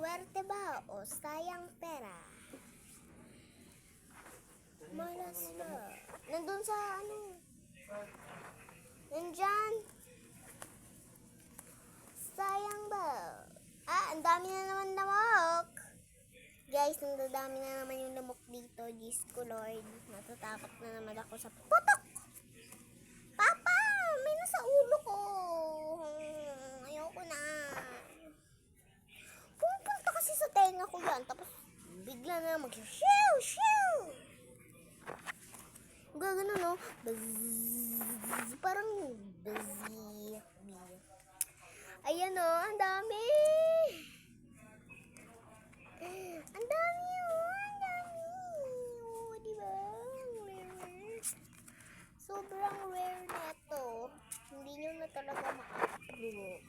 Swerte ba o sayang pera? Malas na. Nandun sa ano? Nandyan. Sayang ba? Ang dami na naman lamok. Guys, nandadami na naman yung lamok dito. Diyos ko Lord. Natatakot na naman ako sa putok. Papa! May nasa ulo ko. Ayoko na. Pupunta kasi sa tenga ko yan. Tapos bigla na mag-shoo! Shoo! Gagano no? Buzz, parang buzzy. Ayan o, ang dami. Ang dami o, ang dami. O, diba? Sobrang rare na ito. Hindi nyo na talaga makakapaglubo.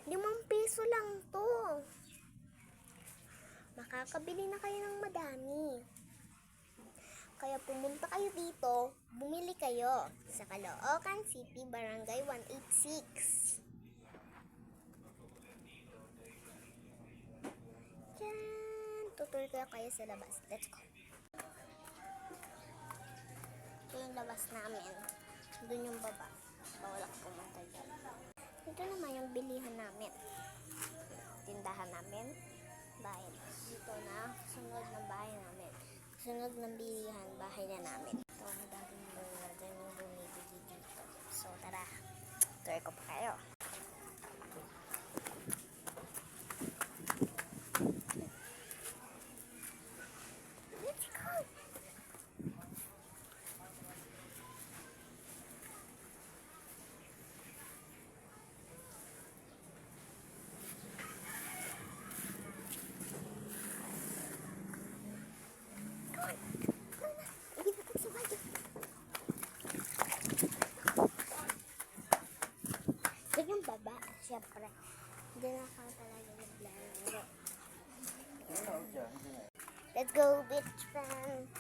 5 piso lang to. Makakabili na kayo ng madami. Kaya pumunta kayo dito, bumili kayo sa Caloocan City, Barangay 186. Diyan, tutur ko kayo sa labas. Let's go. Ito yung labas namin. Doon yung baba. Bawal ako pumunta dyan. Ito naman yung bilihan namin. Tindahan namin. Bahay. Dito na, sunod ng bahay namin. Sunod ng bilihan, bahay na namin. Ito, madaming yung bumibili dito. So, tara. Tuloy ko pa kayo. Let's go! Yung baba, syempre. Hindi na ako talaga naglalaro. Let's go, bitch friends.